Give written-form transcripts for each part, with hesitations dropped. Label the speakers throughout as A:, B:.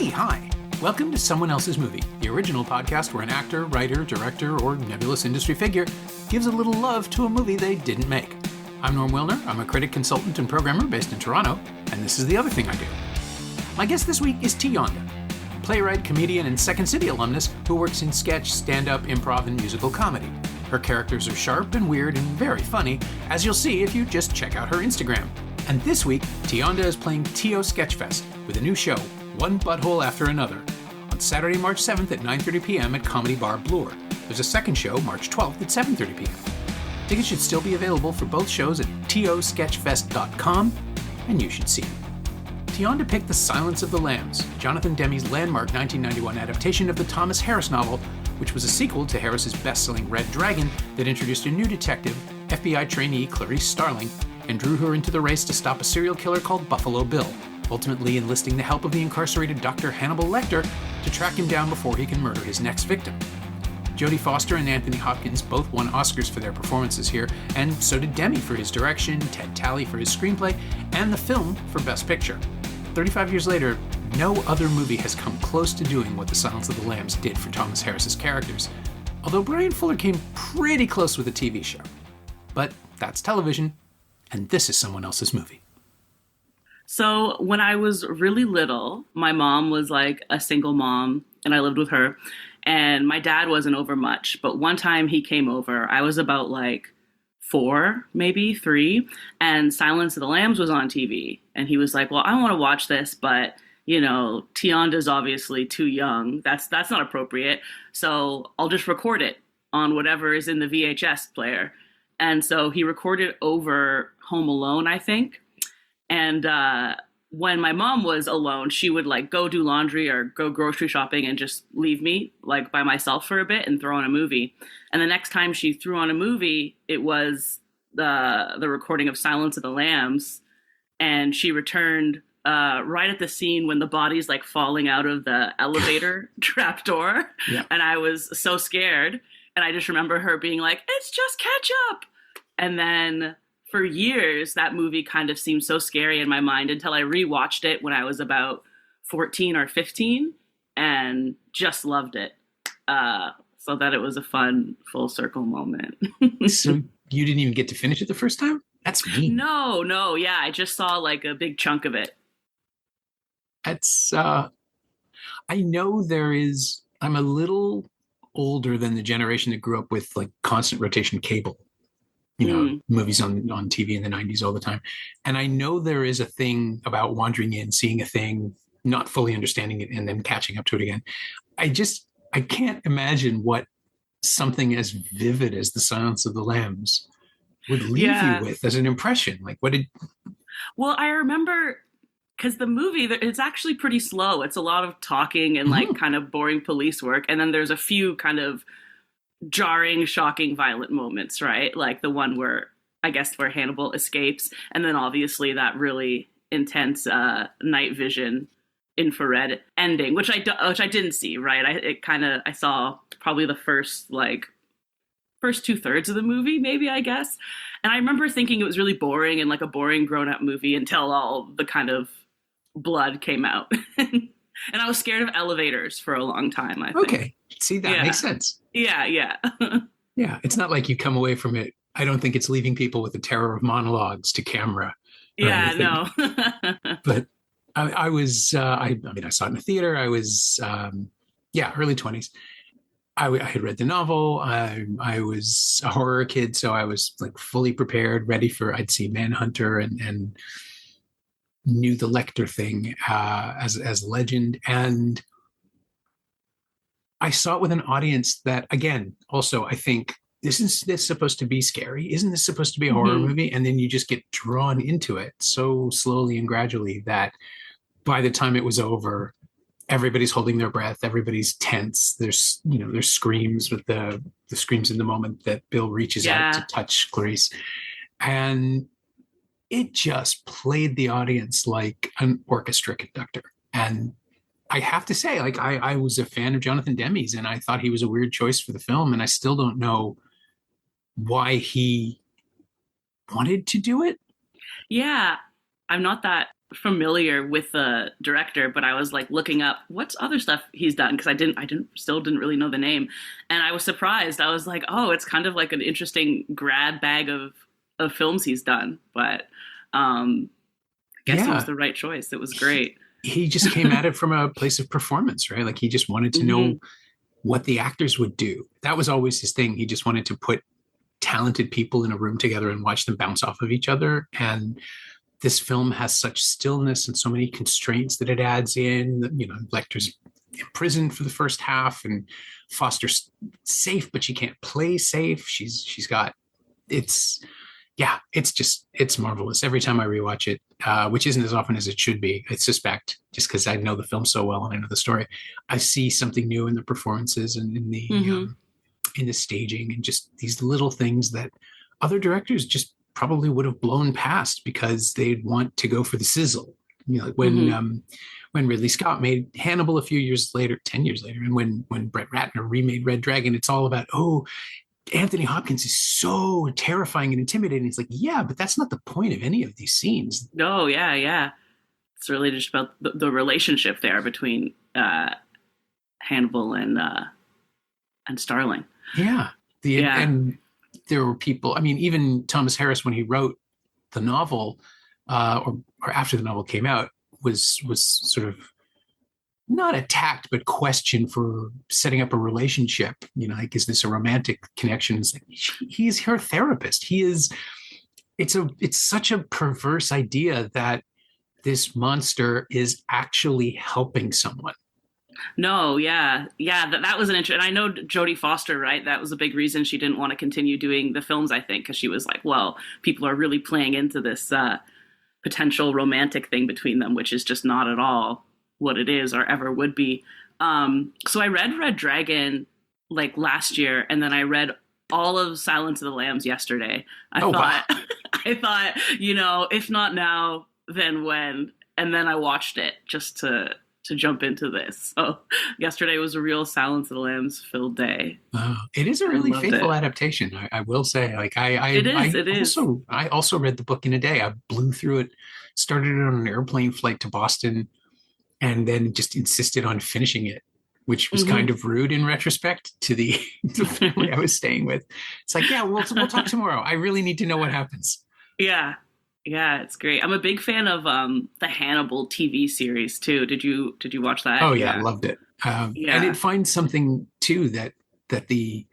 A: Hey, hi. Welcome to Someone Else's Movie, the original podcast where an actor, writer, director, or nebulous industry figure gives a little love to a movie they didn't make. I'm Norm Wilner. I'm a critic, consultant, and programmer based in Toronto, and this is the other thing I do. My guest this week is Tiyawnda, playwright, comedian, and Second City alumnus who works in sketch, stand-up, improv, and musical comedy. Her characters are sharp and weird and very funny, as you'll see if you just check out her Instagram. And this week, Tiyawnda is playing TO Sketchfest with a new show, One Butthole After Another, on Saturday, March 7th at 9:30 p.m. at Comedy Bar Bloor. There's a second show, March 12th at 7:30 p.m. Tickets should still be available for both shows at tosketchfest.com, and you should see it. Tiyawnda picked The Silence of the Lambs, Jonathan Demme's landmark 1991 adaptation of the Thomas Harris novel, which was a sequel to Harris's best-selling Red Dragon that introduced a new detective, FBI trainee Clarice Starling, and drew her into the race to stop a serial killer called Buffalo Bill, ultimately enlisting the help of the incarcerated Dr. Hannibal Lecter to track him down before he can murder his next victim. Jodie Foster and Anthony Hopkins both won Oscars for their performances here, and so did Demme for his direction, Ted Talley for his screenplay, and the film for Best Picture. 35 years later, no other movie has come close to doing what The Silence of the Lambs did for Thomas Harris's characters, although Brian Fuller came pretty close with a TV show. But that's television, and this is someone else's movie.
B: So when I was really little, my mom was like a single mom, and I lived with her. And my dad wasn't over much, but one time he came over. I was about like 4, maybe 3, and Silence of the Lambs was on TV. And he was like, well, I want to watch this, but, you know, Tiyawnda's obviously too young. That's not appropriate. So I'll just record it on whatever is in the VHS player. And so he recorded over Home Alone, I think. And when my mom was alone, she would like go do laundry or go grocery shopping and just leave me like by myself for a bit and throw on a movie. And the next time she threw on a movie, it was the recording of Silence of the Lambs. And she returned right at the scene when the body's like falling out of the elevator trapdoor. Yeah. And I was so scared. And I just remember her being like, it's just ketchup. And then for years, that movie kind of seemed so scary in my mind until I rewatched it when I was about 14 or 15 and just loved it. So that it was a fun full circle moment.
A: So you didn't even get to finish it the first time? That's mean.
B: No. Yeah, I just saw like a big chunk of it.
A: That's, I know I'm a little older than the generation that grew up with like constant rotation cable. You know, movies on TV in the 90s all the time. And I know there is a thing about wandering in, seeing a thing, not fully understanding it, and then catching up to it again. I can't imagine what something as vivid as The Silence of the Lambs would leave you with as an impression. Like, what did...
B: Well, I remember, because the movie, it's actually pretty slow. It's a lot of talking and like kind of boring police work. And then there's a few kind of jarring, shocking, violent moments, right? Like the one where Hannibal escapes, and then obviously that really intense night vision infrared ending, which I didn't see, right? I saw probably the first 2/3 of the movie, maybe, I guess. And I remember thinking it was really boring and like a boring grown-up movie until all the kind of blood came out. And I was scared of elevators for a long time, I think.
A: Okay. See, that makes sense.
B: Yeah.
A: Yeah, it's not like you come away from it. I don't think it's leaving people with the terror of monologues to camera.
B: Yeah, no.
A: But I was, I saw it in the theater. I was, early 20s. I had read the novel. I was a horror kid, so I was like fully prepared, ready for, I'd see Manhunter and knew the Lecter thing as legend. And I saw it with an audience that, again, also I think, isn't this supposed to be scary? Isn't this supposed to be a horror movie? And then you just get drawn into it so slowly and gradually that by the time it was over, everybody's holding their breath. Everybody's tense. There's screams with the screams in the moment that Bill reaches out to touch Clarice. And it just played the audience like an orchestra conductor. And I have to say, like, I was a fan of Jonathan Demme's, and I thought he was a weird choice for the film. And I still don't know why he wanted to do it.
B: Yeah. I'm not that familiar with the director, but I was like looking up what's other stuff he's done because still didn't really know the name, and I was surprised. I was like, oh, it's kind of like an interesting grab bag of films he's done, but I guess it was the right choice. It was great.
A: He just came at it from a place of performance, right? Like he just wanted to know what the actors would do. That was always his thing. He just wanted to put talented people in a room together and watch them bounce off of each other. And this film has such stillness and so many constraints that it adds in. You know, Lecter's imprisoned for the first half, and Foster's safe, but she can't play safe. She's got it's marvelous. Every time I rewatch it, which isn't as often as it should be, I suspect, just because I know the film so well and I know the story, I see something new in the performances and in the staging, and just these little things that other directors just probably would have blown past because they'd want to go for the sizzle. You know, like when Ridley Scott made Hannibal a few years later, 10 years later, and when Brett Ratner remade Red Dragon, it's all about, Anthony Hopkins is so terrifying and intimidating. It's like, yeah, but that's not the point of any of these scenes.
B: No, yeah. It's really just about the relationship there between Hannibal and Starling.
A: Yeah. And there were people, I mean, even Thomas Harris, when he wrote the novel, or after the novel came out, was sort of not attacked, but questioned for setting up a relationship. You know, like, is this a romantic connection? It's like, he's her therapist. It's such a perverse idea that this monster is actually helping someone.
B: No, yeah. That was an interesting. And I know Jodie Foster, right? That was a big reason she didn't want to continue doing the films, I think, because she was like, well, people are really playing into this potential romantic thing between them, which is just not at all what it is or ever would be. So I read Red Dragon like last year, and then I read all of Silence of the Lambs yesterday. I thought, you know, if not now, then when? And then I watched it just to jump into this. So yesterday was a real Silence of the Lambs filled day.
A: It is a really faithful adaptation, I will say. Like it is. I also read the book in a day. I blew through it, started it on an airplane flight to Boston, and then just insisted on finishing it, which was kind of rude in retrospect to the family I was staying with. It's like, yeah, we'll talk tomorrow. I really need to know what happens.
B: Yeah, it's great. I'm a big fan of the Hannibal TV series too. Did you watch that?
A: Oh yeah, I loved it. And it finds something too that the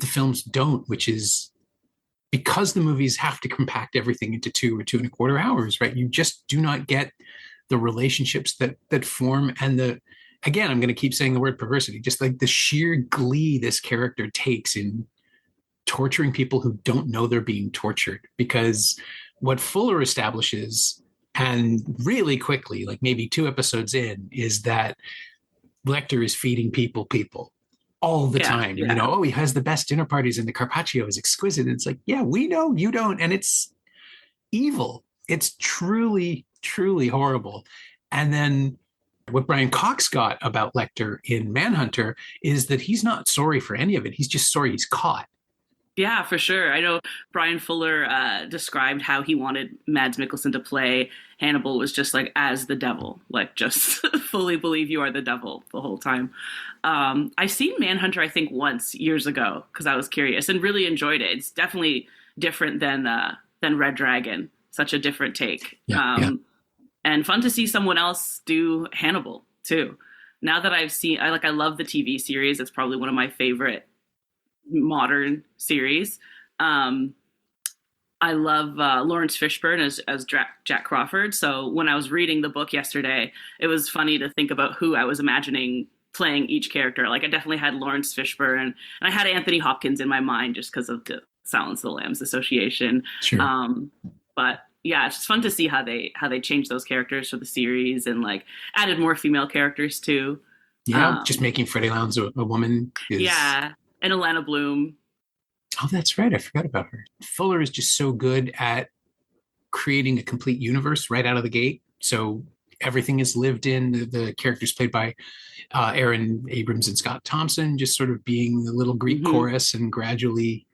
A: films don't, which is because the movies have to compact everything into 2 or 2.25 hours, right? You just do not get the relationships that form, and again, I'm going to keep saying the word perversity, just like the sheer glee this character takes in torturing people who don't know they're being tortured. Because what Fuller establishes, and really quickly, like maybe 2 episodes in, is that Lecter is feeding people all the time. Yeah. You know, he has the best dinner parties and the carpaccio is exquisite. And it's like, yeah, we know, you don't. And it's evil. It's truly, truly horrible. And then what Brian Cox got about Lecter in Manhunter is that he's not sorry for any of it. He's just sorry he's caught.
B: Yeah, for sure. I know Brian Fuller described how he wanted Mads Mikkelsen to play Hannibal was just like as the devil, like just fully believe you are the devil the whole time. I've seen Manhunter, I think, once years ago because I was curious and really enjoyed it. It's definitely different than Red Dragon. Such a different take. And fun to see someone else do Hannibal too. Now that I've seen, I love the TV series. It's probably one of my favorite modern series. I love Lawrence Fishburne as Jack Crawford. So when I was reading the book yesterday, it was funny to think about who I was imagining playing each character. Like I definitely had Lawrence Fishburne, and I had Anthony Hopkins in my mind just because of the Silence of the Lambs association.
A: Sure.
B: But yeah, it's just fun to see how they changed those characters for the series and like added more female characters too.
A: Yeah, just making Freddie Lounds a woman.
B: Yeah, and Alana Bloom.
A: Oh, that's right. I forgot about her. Fuller is just so good at creating a complete universe right out of the gate. So everything is lived in. The characters played by Aaron Abrams and Scott Thompson, just sort of being the little Greek chorus and gradually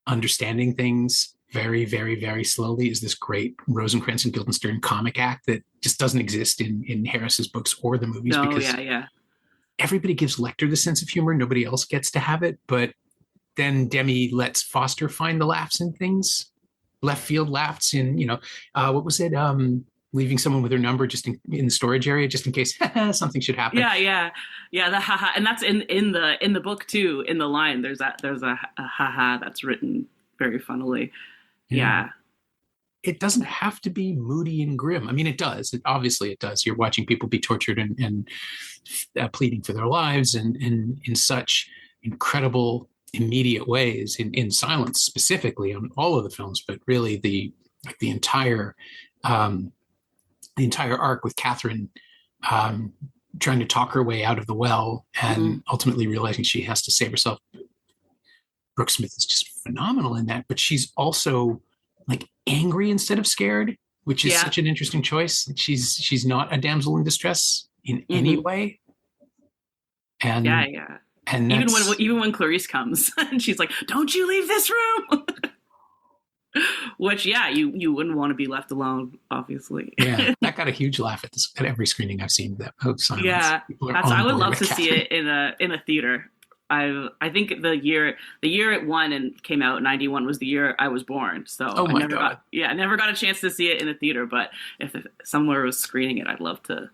A: understanding things very, very, very slowly is this great Rosencrantz and Guildenstern comic act that just doesn't exist in Harris's books or the movies,
B: No,
A: because
B: yeah.
A: everybody gives Lecter the sense of humor. Nobody else gets to have it. But then Demme lets Foster find the laughs in things, left field laughs in, what was it? Leaving someone with their number just in the storage area, just in case something should happen.
B: Yeah. The haha, and that's in the book too. In the line, there's a haha that's written very funnily. Yeah.
A: It doesn't have to be moody and grim. I mean, it does. Obviously, it does. You're watching people be tortured and pleading for their lives, and in such incredible, immediate ways, in silence specifically on all of the films, but really the entire arc with Catherine trying to talk her way out of the well and ultimately realizing she has to save herself. Brooke Smith is just phenomenal in that, but she's also like angry instead of scared, which is such an interesting choice. She's not a damsel in distress in any way. And and
B: even when Clarice comes and she's like, "Don't you leave this room." Which, you wouldn't want to be left alone, obviously.
A: Yeah, that got a huge laugh at every screening I've seen. That silence.
B: Yeah, I would love to see it in a theater. I think the year it won and came out, 91, was the year I was born. So I never got a chance to see it in a theater. But if somewhere was screening it, I'd love to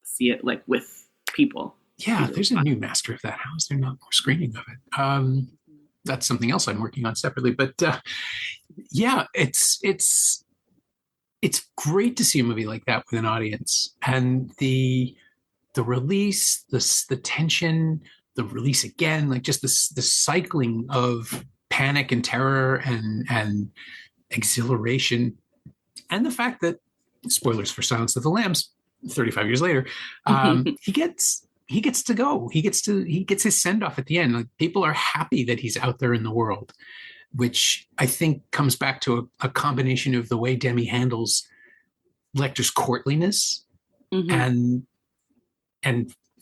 B: see it like with people.
A: Yeah, there's a new master of that house. They're not more screening of it. That's something else I'm working on separately. But it's great to see a movie like that with an audience, and the release, the tension, the release again, like just the cycling of panic and terror and exhilaration, and the fact that, spoilers for Silence of the Lambs 35 years later, he gets to go. He gets his send off at the end. Like, people are happy that he's out there in the world, which I think comes back to a combination of the way Demme handles Lecter's courtliness, and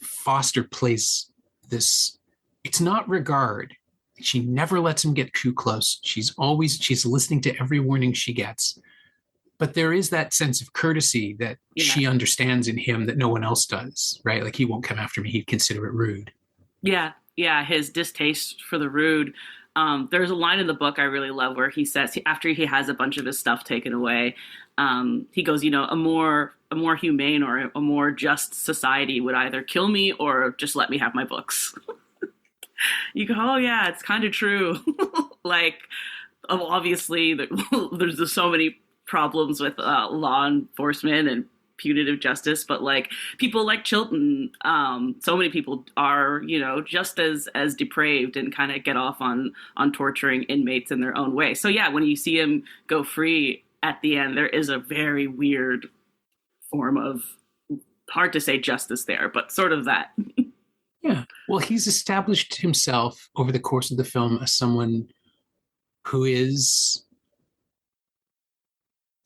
A: Foster plays this. It's not regard. She never lets him get too close. She's listening to every warning she gets. But there is that sense of courtesy that she understands in him that no one else does, right? Like, he won't come after me. He'd consider it rude. Yeah.
B: His distaste for the rude. There's a line in the book I really love where he says, after he has a bunch of his stuff taken away, he goes, a more humane or a more just society would either kill me or just let me have my books. You go, oh yeah, it's kind of true. Like, obviously there's just so many problems with law enforcement and punitive justice, but like people like Chilton, so many people are, just as depraved and kind of get off on torturing inmates in their own way. So yeah, when you see him go free at the end, there is a very weird form of, hard to say justice there, but sort of that.
A: Yeah. Well, he's established himself over the course of the film as someone who is,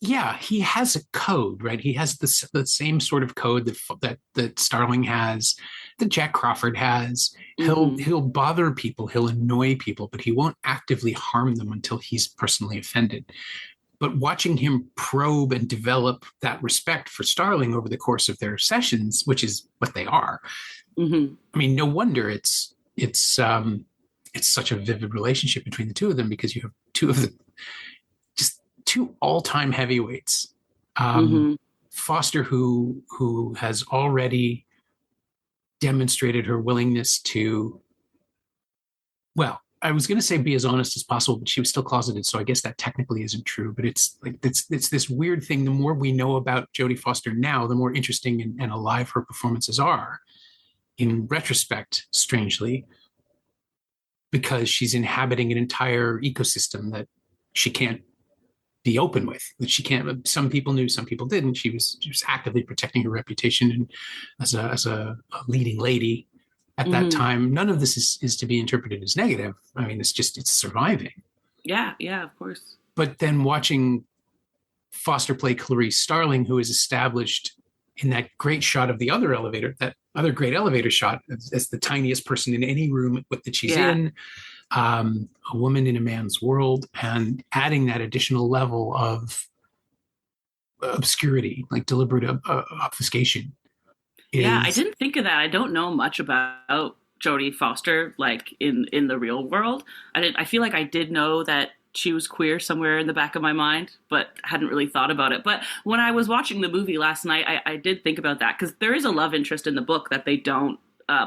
A: he has a code, right? He has the same sort of code that Starling has, that Jack Crawford has. He'll bother people, he'll annoy people, but he won't actively harm them until he's personally offended. But watching him probe and develop that respect for Starling over the course of their sessions, which is what they are, I mean, no wonder it's such a vivid relationship between the two of them, because you have two all-time heavyweights. Foster, who has already demonstrated her willingness to, well, I was going to say be as honest as possible, but she was still closeted, so I guess that technically isn't true. But it's like it's this weird thing. The more we know about Jodie Foster now, the more interesting and alive her performances are. In retrospect, strangely, because she's inhabiting an entire ecosystem that she can't be open with. That she can't. Some people knew, some people didn't. She was actively protecting her reputation and as a leading lady at that time. None of this is to be interpreted as negative. I mean, it's surviving. Yeah, of course. But then watching Foster play Clarice Starling, who is established in that great shot of the other elevator, that other great elevator shot, as the tiniest person in any room that she's in, a woman in a man's world, and adding that additional level of obscurity, like deliberate obfuscation.
B: Yeah, I
A: Is
B: didn't think of that. I don't know much about Jodie Foster, like in the real world. I feel like I did know that she was queer somewhere in the back of my mind, but hadn't really thought about it. But when I was watching the movie last night, I did think about that, because there is a love interest in the book that they don't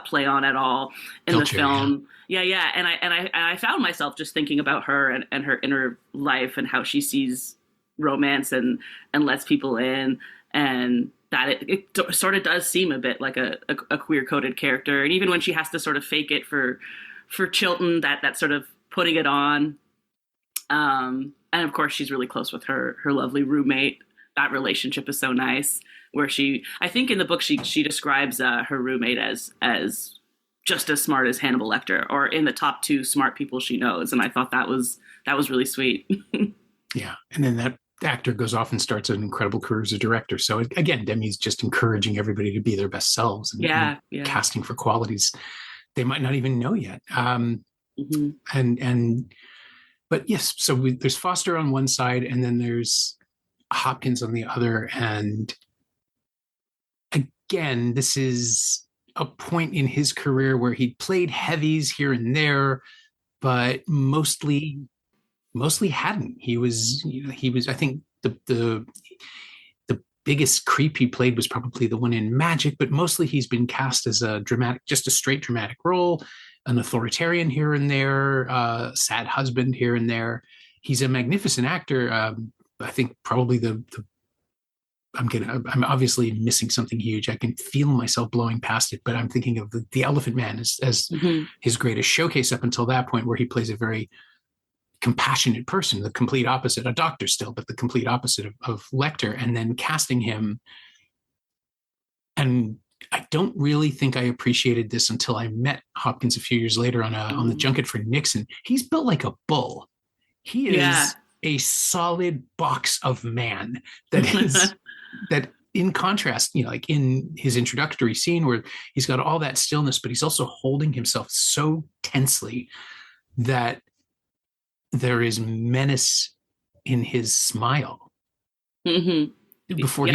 B: play on at all in
A: Culture,
B: the film. Yeah. And I found myself just thinking about her and her inner life and how she sees romance and lets people in, and that it sort of does seem a bit like a queer coded character. And even when she has to sort of fake it for Chilton, that sort of putting it on. And of course, she's really close with her lovely roommate. That relationship is so nice. Where I think in the book, she describes her roommate as just as smart as Hannibal Lecter, or in the top 2 smart people she knows. And I thought that was really sweet.
A: Yeah, and then that actor goes off and starts an incredible career as a director. So again, Demme's just encouraging everybody to be their best selves, and casting for qualities they might not even know yet. But yes, so there's Foster on one side, and then there's Hopkins on the other. And again, this is a point in his career where he played heavies here and there, but mostly hadn't. He was, I think the biggest creep he played was probably the one in Magic, but mostly he's been cast as just a straight dramatic role, an authoritarian here and there, sad husband here and there. He's a magnificent actor. I think probably I'm obviously missing something huge. I can feel myself blowing past it, but I'm thinking of the Elephant Man as his greatest showcase up until that point, where he plays a very compassionate person, the complete opposite, a doctor still, but the complete opposite of Lecter, and then casting him. And I don't really think I appreciated this until I met Hopkins a few years later on the junket for Nixon. He's built like a bull. He is a solid box of man that is that, in contrast, like in his introductory scene where he's got all that stillness, but he's also holding himself so tensely that there is menace in his smile.
B: Before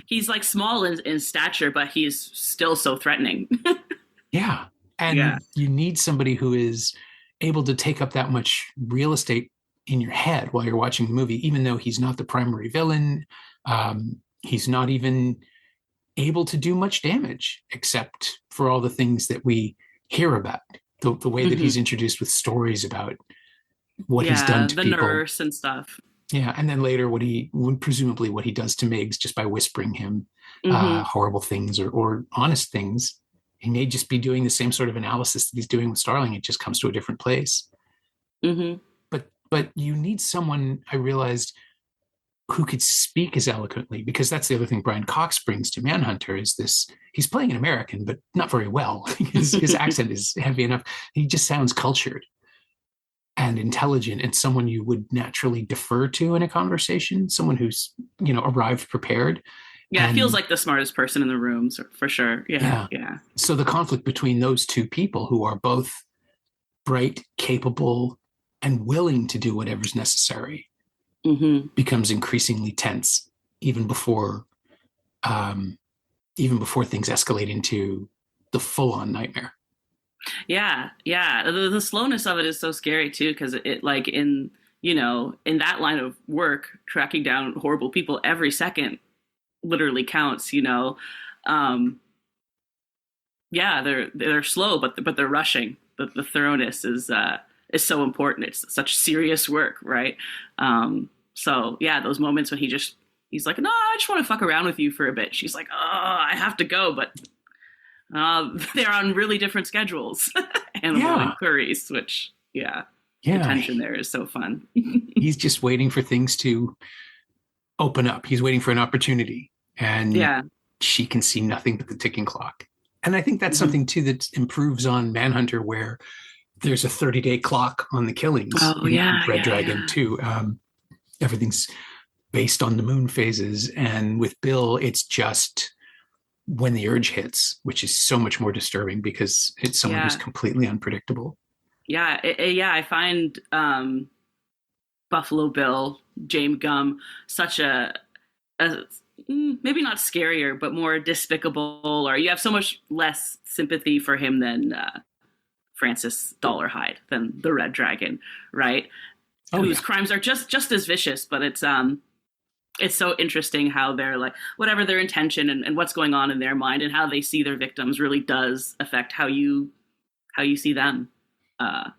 B: he's like small in stature, but he's still so threatening.
A: And you need somebody who is able to take up that much real estate in your head while you're watching the movie, even though he's not the primary villain. He's not even able to do much damage, except for all the things that we hear about, the way that he's introduced with stories about what he's done to people. The
B: nurse and stuff.
A: Yeah, and then later what he does to Miggs just by whispering him horrible things or honest things. He may just be doing the same sort of analysis that he's doing with Starling. It just comes to a different place. But you need someone, I realized, who could speak as eloquently, because that's the other thing Brian Cox brings to Manhunter is this. He's playing an American, but not very well. His accent is heavy enough. He just sounds cultured and intelligent, and someone you would naturally defer to in a conversation, someone who's, arrived prepared.
B: Yeah, it feels like the smartest person in the room, for sure. Yeah.
A: So the conflict between those two people, who are both bright, capable, and willing to do whatever's necessary, becomes increasingly tense, even before things escalate into the full-on nightmare.
B: Yeah. The slowness of it is so scary too, because it like in that line of work, tracking down horrible people every second literally counts. They're slow, but they're rushing. The thoroughness is so important. It's such serious work, right? So yeah, those moments when he's like, no, I just want to fuck around with you for a bit. She's like, oh, I have to go, but they're on really different schedules. Hannibal and Clarice, which the tension there is so fun.
A: He's just waiting for things to open up. He's waiting for an opportunity, and she can see nothing but the ticking clock. And I think that's something too that improves on Manhunter, where there's a 30-day clock on the killings. Red Dragon too. Everything's based on the moon phases, and with Bill, it's just when the urge hits, which is so much more disturbing because it's someone who's completely unpredictable.
B: Yeah, I find Buffalo Bill, James Gum, such a maybe not scarier, but more despicable, or you have so much less sympathy for him than Francis Dollarhide, than the Red Dragon, right?
A: Oh
B: Whose
A: yeah.
B: crimes are just as vicious, but it's so interesting how they're like whatever their intention and what's going on in their mind and how they see their victims really does affect how you see them. Uh,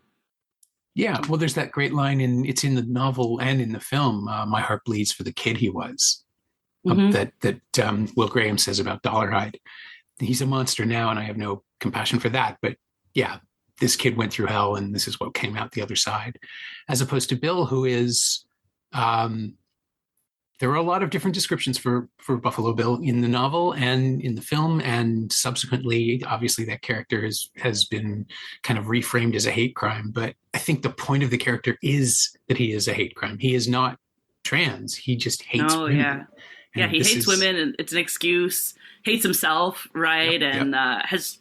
A: Yeah, well, there's that great line it's in the novel and in the film. My heart bleeds for the kid he was.
B: mhm.
A: That Will Graham says about Dollarhide. He's a monster now, and I have no compassion for that. But yeah, this kid went through hell, and this is what came out the other side. As opposed to Bill, who is, there are a lot of different descriptions for Buffalo Bill in the novel and in the film, and subsequently, obviously, that character has been kind of reframed as a hate crime. But I think the point of the character is that he is a hate crime. He is not trans. He just hates
B: Oh
A: women.
B: yeah, yeah.
A: And
B: He
A: this
B: hates
A: is
B: women, and it's an excuse. Hates himself, right?
A: yep.
B: And has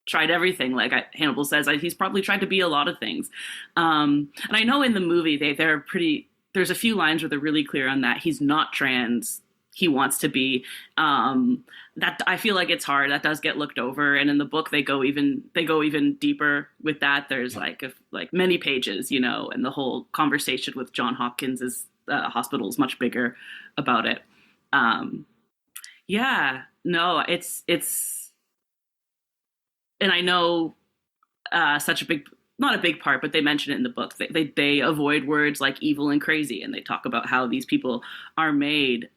B: tried everything. Like Hannibal says, he's probably tried to be a lot of things. And I know in the movie they're pretty. There's a few lines where they're really clear on that. He's not trans. He wants to be. That I feel like it's hard. That does get looked over. And in the book, they go even deeper with that. There's like many pages, and the whole conversation with John Hopkins is hospital is much bigger about it. Yeah, no, it's, and I know such a big, not a big part, but they mention it in the book. They avoid words like evil and crazy, and they talk about how these people are made,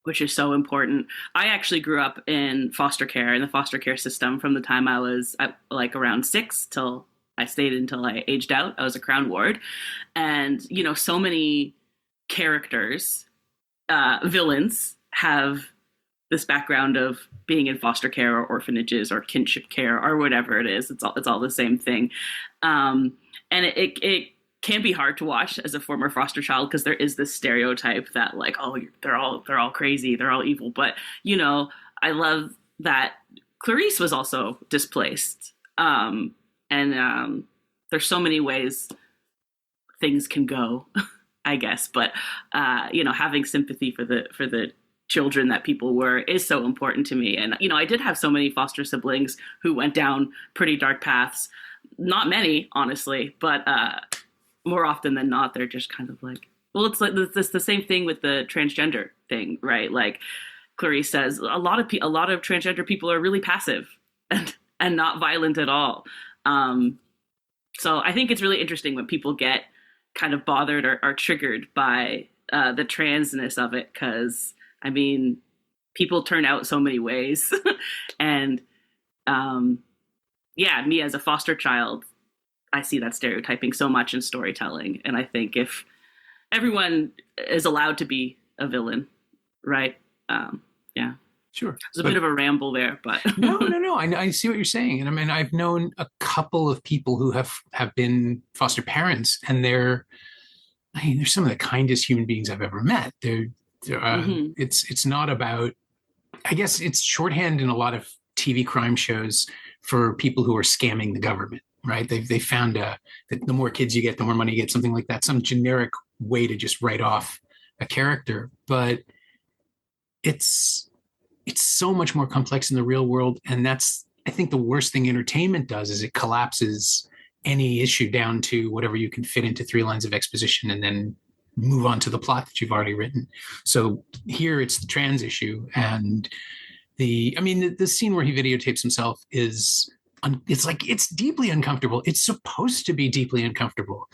B: which is so important. I actually grew up in foster care, in the foster care system, from the time I was like around 6 till I stayed until I aged out. I was a Crown Ward, and so many characters, villains, have this background of being in foster care or orphanages or kinship care or whatever it is. It's all the same thing. And it can be hard to watch as a former foster child, because there is this stereotype that like, oh, they're all crazy, they're all evil. But I love that Clarice was also displaced. And there's so many ways things can go, I guess. But having sympathy for the children that people were is so important to me. And I did have so many foster siblings who went down pretty dark paths. Not many, honestly, but more often than not, they're just kind of like, well, it's like it's the same thing with the transgender thing, right? Like Clarice says, a lot of transgender people are really passive and not violent at all. So I think it's really interesting when people get kind of bothered or triggered by the transness of it, because I mean, people turn out so many ways. And me as a foster child, I see that stereotyping so much in storytelling. And I think if everyone is allowed to be a villain, right? Yeah.
A: Sure.
B: It's a bit of a ramble there, but
A: no. I see what you're saying. And I mean, I've known a couple of people who have been foster parents, and they're some of the kindest human beings I've ever met.
B: mm-hmm.
A: It's not about, I guess it's shorthand in a lot of TV crime shows for people who are scamming the government, right? They found that the more kids you get, the more money you get, something like that, some generic way to just write off a character. But it's so much more complex in the real world. And that's, I think, the worst thing entertainment does is it collapses any issue down to whatever you can fit into 3 lines of exposition and then move on to the plot that you've already written. So here it's the trans issue, and the scene where he videotapes himself is, it's deeply uncomfortable. It's supposed to be deeply uncomfortable,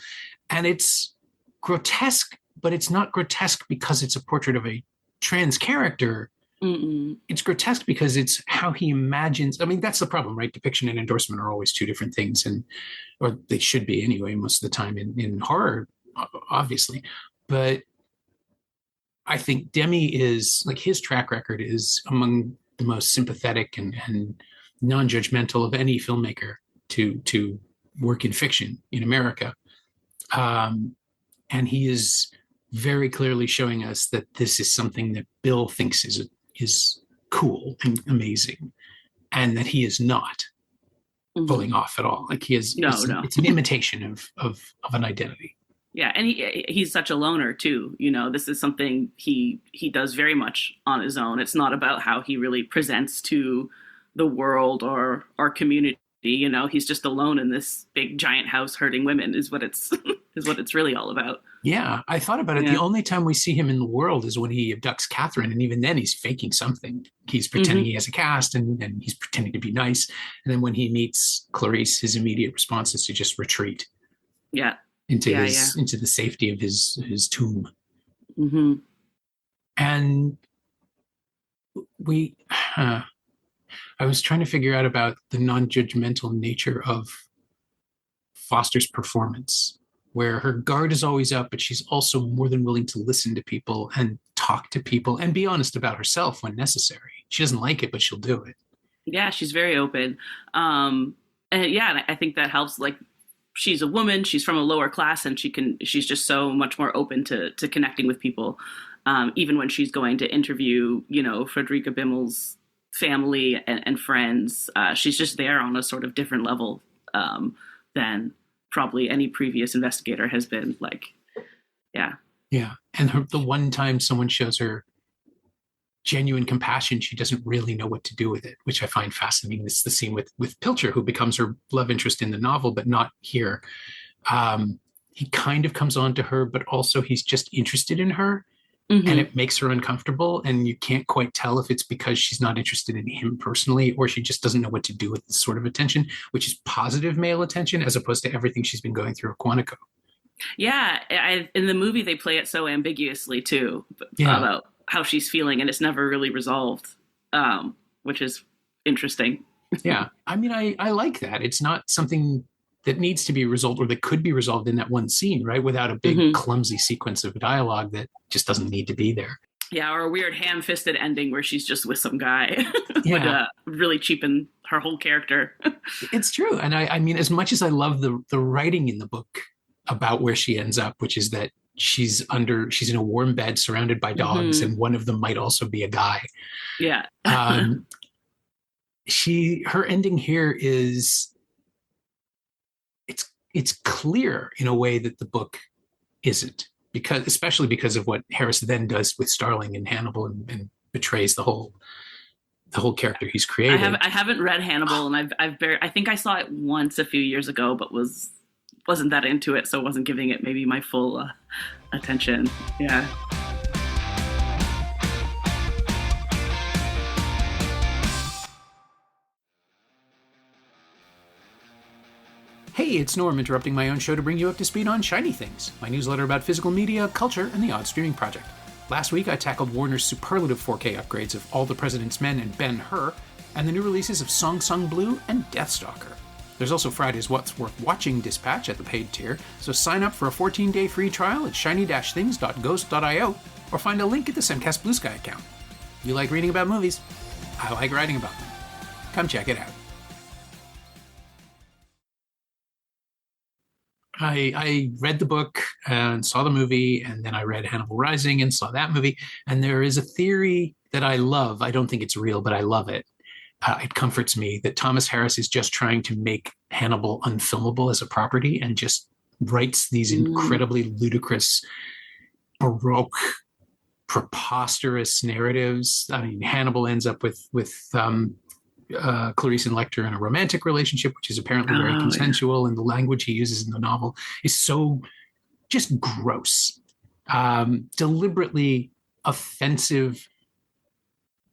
A: and it's grotesque, but it's not grotesque because it's a portrait of a trans character.
B: Mm-mm.
A: It's grotesque because it's how he imagines. I mean, that's the problem, right? Depiction and endorsement are always 2 different things, or they should be anyway, most of the time in horror, obviously. But I think Demme is, like, his track record is among the most sympathetic and non-judgmental of any filmmaker to work in fiction in America. And he is very clearly showing us that this is something that Bill thinks is cool and amazing, and that he is not.
B: Hmm.
A: pulling off at all. Like he is,
B: No, no.
A: it's an imitation of an identity.
B: Yeah, and he's such a loner too. This is something he does very much on his own. It's not about how he really presents to the world or our community. He's just alone in this big giant house hurting women is what it's is what it's really all about.
A: Yeah, I thought about it.
B: Yeah.
A: The only time we see him in the world is when he abducts Catherine, and even then he's faking something. He's pretending he has a cast, and he's pretending to be nice. And then when he meets Clarice, his immediate response is to just retreat.
B: Yeah.
A: Into into the safety of his tomb.
B: Mm-hmm.
A: And I was trying to figure out about the non-judgmental nature of Foster's performance, where her guard is always up, but she's also more than willing to listen to people and talk to people and be honest about herself when necessary. She doesn't like it, but she'll do it.
B: Yeah, she's very open. And I think that helps. Like, she's a woman, she's from a lower class, and she's just so much more open to connecting with people. Even when she's going to interview, Frederica Bimmel's family and friends, she's just there on a sort of different level than probably any previous investigator has been. Like, yeah.
A: Yeah. And the one time someone shows her genuine compassion, she doesn't really know what to do with it, which I find fascinating. It's the scene with Pilcher, who becomes her love interest in the novel, but not here. He kind of comes on to her, but also he's just interested in her. Mm-hmm. And it makes her uncomfortable. And you can't quite tell if it's because she's not interested in him personally, or she just doesn't know what to do with this sort of attention, which is positive male attention, as opposed to everything she's been going through at Quantico.
B: Yeah. In the movie, they play it so ambiguously, too, about how she's feeling, and it's never really resolved, which is interesting.
A: Yeah. I mean, I like that. It's not something that needs to be resolved, or that could be resolved in that one scene, right? Without a big clumsy sequence of dialogue that just doesn't need to be there.
B: Yeah, or a weird ham-fisted ending where she's just with some guy. Would really cheapen her whole character.
A: It's true. And I mean, as much as I love the writing in the book about where she ends up, which is that she's in a warm bed surrounded by dogs, and one of them might also be a guy.
B: Yeah.
A: Her ending here is, it's clear in a way that the book isn't, especially because of what Harris then does with Starling and Hannibal, and betrays the whole character he's created.
B: I haven't read Hannibal, and I think I saw it once a few years ago, but wasn't that into it, so wasn't giving it maybe my full attention. Yeah.
A: Hey, it's Norm, interrupting my own show to bring you up to speed on Shiny Things, my newsletter about physical media, culture, and the odd streaming project. Last week, I tackled Warner's superlative 4K upgrades of All the President's Men and Ben-Hur, and the new releases of Song Sung Blue and Deathstalker. There's also Friday's What's Worth Watching dispatch at the paid tier, so sign up for a 14-day free trial at shiny-things.ghost.io, or find a link at the Semcast Blue Sky account. You like reading about movies? I like writing about them. Come check it out. I read the book and saw the movie, and then I read Hannibal Rising and saw that movie. And there is a theory that I love. I don't think it's real, but I love it. It comforts me that Thomas Harris is just trying to make Hannibal unfilmable as a property, and just writes these incredibly ludicrous, baroque, preposterous narratives. I mean, Hannibal ends up with Clarice and Lecter in a romantic relationship, which is apparently very consensual, and the language he uses in the novel is so just gross, deliberately offensive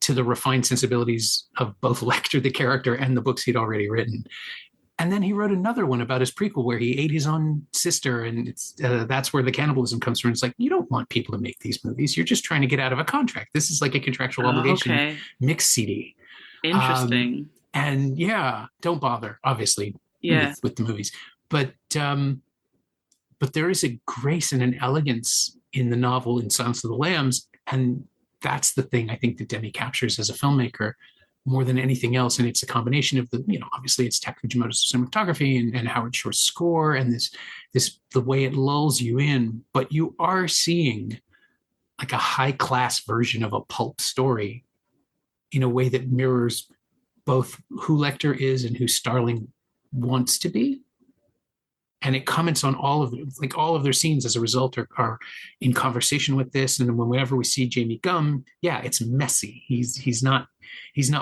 A: to the refined sensibilities of both Lecter, the character, and the books he'd already written. And then he wrote another one about his prequel where he ate his own sister, and that's where the cannibalism comes from. It's like, you don't want people to make these movies. You're just trying to get out of a contract. This is like a contractual obligation. Mix CD.
B: Interesting.
A: And don't bother, obviously, with the movies. But there is a grace and an elegance in the novel in Silence of the Lambs, and that's the thing I think that Demme captures as a filmmaker more than anything else. And it's a combination of obviously it's Takeru Fujimoto's cinematography and Howard Shore's score, and the way it lulls you in, but you are seeing like a high class version of a pulp story in a way that mirrors both who Lecter is and who Starling wants to be. And it comments on all of their scenes as a result are in conversation with this. And whenever we see Jamie Gum, yeah, it's messy. He's not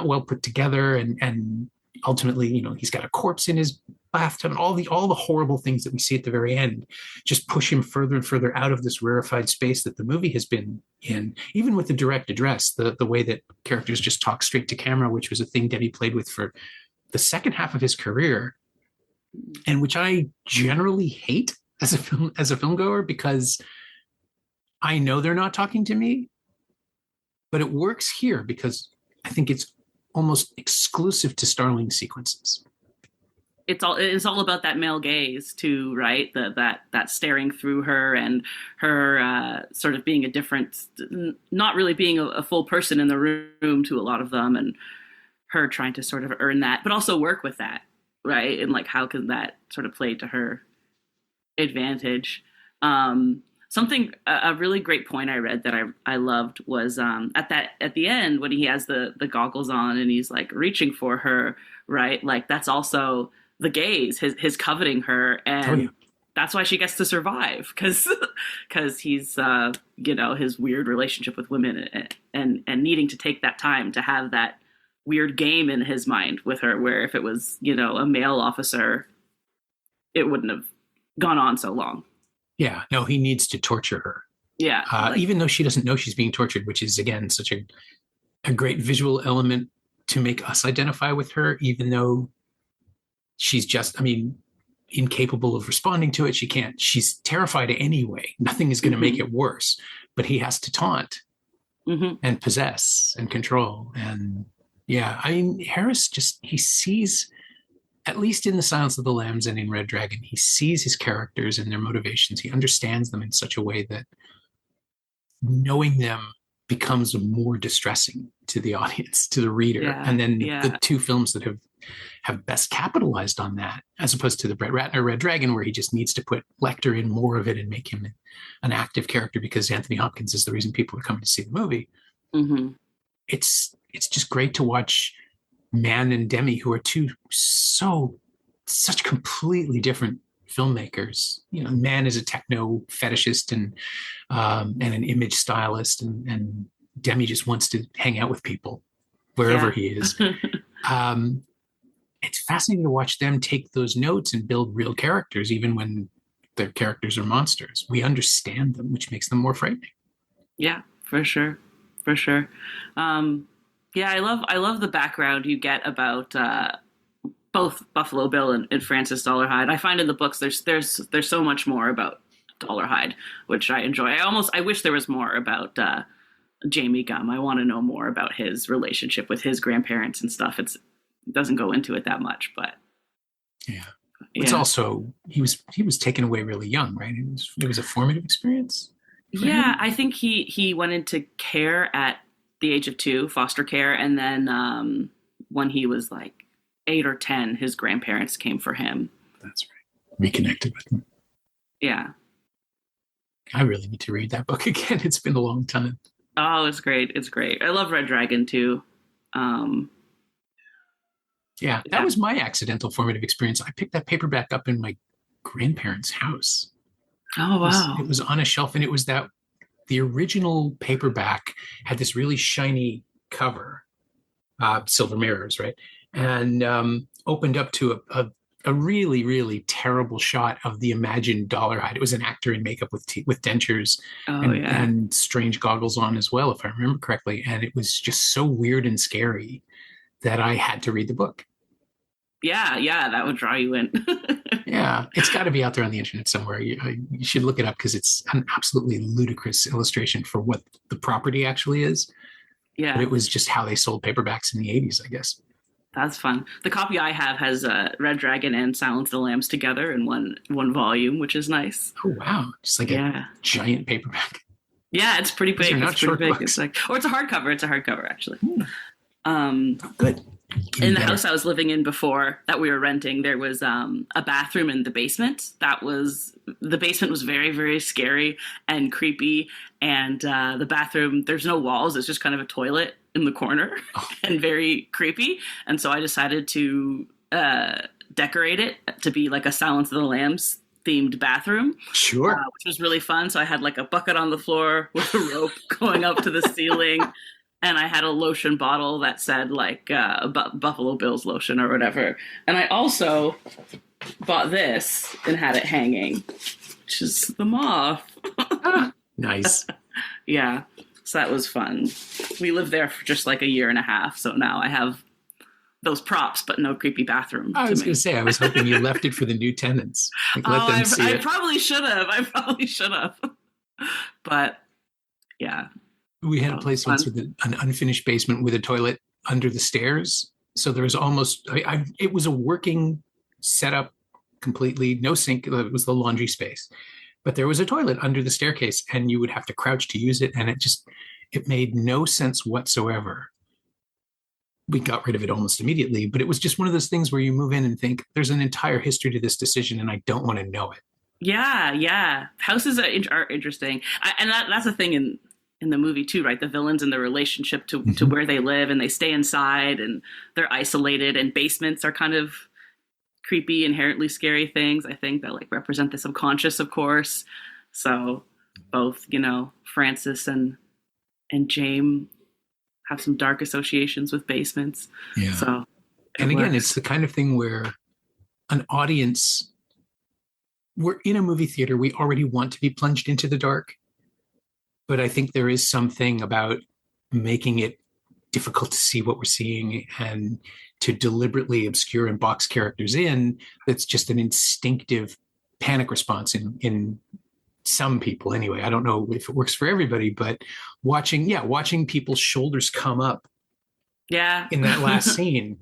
A: well put together, and ultimately, he's got a corpse in his bathtub, and all the horrible things that we see at the very end just push him further and further out of this rarefied space that the movie has been in. Even with the direct address, the way that characters just talk straight to camera, which was a thing Demme played with for the second half of his career, and which I generally hate as a film goer, because I know they're not talking to me, but it works here because I think it's almost exclusive to Starling sequences.
B: It's all about that male gaze too, right? That staring through her, and her sort of being a different, not really being a full person in the room to a lot of them, and her trying to sort of earn that, but also work with that. Right. And like, how can that sort of play to her advantage? A really great point I read that I loved was at the end when he has the goggles on and he's like reaching for her, right? Like, that's also the gaze, his coveting her. And that's why she gets to survive, because he's, his weird relationship with women and needing to take that time to have that weird game in his mind with her, where if it was, a male officer, it wouldn't have gone on so long.
A: Yeah, no, he needs to torture her.
B: Yeah.
A: Even though she doesn't know she's being tortured, which is, again, such a great visual element to make us identify with her, even though she's just, incapable of responding to it. She's terrified anyway. Nothing is going to make it worse, but he has to taunt and possess and control. And yeah, Harris he sees, at least in The Silence of the Lambs and in Red Dragon, he sees his characters and their motivations. He understands them in such a way that knowing them becomes more distressing to the audience, to the reader.
B: Yeah,
A: and then the two films that have best capitalized on that, as opposed to the Brett Ratner Red Dragon, where he just needs to put Lecter in more of it and make him an active character because Anthony Hopkins is the reason people are coming to see the movie. It's just great to watch Mann and Demme, who are such completely different filmmakers. Mann is a techno fetishist and an image stylist, and Demme just wants to hang out with people wherever he is. It's fascinating to watch them take those notes and build real characters, even when their characters are monsters. We understand them, which makes them more frightening. Yeah,
B: for sure. I love the background you get about both Buffalo Bill and Francis Dollarhide. I find in the books there's so much more about Dollarhide, which I enjoy. I wish there was more about Jamie Gum. I want to know more about his relationship with his grandparents and stuff. It doesn't go into it that much, but
A: it's also he was taken away really young, right? It was a formative experience.
B: Yeah, I think he went into care at the age of 2, foster care, and then when he was like 8 or 10, his grandparents came for him.
A: That's right. Reconnected with him.
B: Yeah.
A: I really need to read that book again. It's been a long time.
B: Oh, it's great. I love Red Dragon too.
A: That was my accidental formative experience. I picked that paperback up in my grandparents' house.
B: Oh, wow.
A: It was on a shelf, and it was the original paperback had this really shiny cover, silver mirrors, right? And opened up to a really, really terrible shot of the imagined Dollarhide. It was an actor in makeup with dentures and strange goggles on as well, if I remember correctly. And it was just so weird and scary that I had to read the book.
B: Yeah, that would draw you in.
A: Yeah, it's got to be out there on the internet somewhere. You should look it up because it's an absolutely ludicrous illustration for what the property actually is.
B: Yeah.
A: But it was just how they sold paperbacks in the 80s, I guess.
B: That's fun. The copy I have has Red Dragon and Silence of the Lambs together in one volume, which is nice.
A: Oh, wow. Just like a giant paperback.
B: Yeah, it's pretty big.
A: They're not short books.
B: It's like, or it's a hardcover. It's a hardcover, actually.
A: Good.
B: In the house I was living in before that we were renting, there was a bathroom in the basement. The basement was very, very scary and creepy. And the bathroom, there's no walls. It's just kind of a toilet in the corner and very creepy. And so I decided to decorate it to be like a Silence of the Lambs themed bathroom.
A: Sure.
B: Which was really fun. So I had like a bucket on the floor with a rope going up to the ceiling. And I had a lotion bottle that said like Buffalo Bills lotion or whatever. And I also bought this and had it hanging, which is the moth.
A: Nice.
B: Yeah. So that was fun. We lived there for just like a year and a half. So now I have those props, but no creepy bathroom.
A: I was going to say, I was hoping you left it for the new tenants. Like, let them see
B: I
A: it.
B: probably should have. But yeah.
A: We had a place once with an unfinished basement with a toilet under the stairs. So there was almost, it was a working setup completely, no sink. It was the laundry space. But there was a toilet under the staircase and you would have to crouch to use it. And it made no sense whatsoever. We got rid of it almost immediately, but it was just one of those things where you move in and think there's an entire history to this decision and I don't want to know it.
B: Yeah. Houses are interesting. And that's the thing in the movie too, right? The villains and the relationship to where they live, and they stay inside and they're isolated, and basements are kind of creepy, inherently scary things, I think, that like represent the subconscious, of course. So both, Francis and James have some dark associations with basements.
A: Yeah.
B: So
A: and again, it's the kind of thing where an audience, we're in a movie theater, we already want to be plunged into the dark. But I think there is something about making it difficult to see what we're seeing and to deliberately obscure and box characters in. That's just an instinctive panic response in some people anyway. I don't know if it works for everybody, but watching people's shoulders come up in that last scene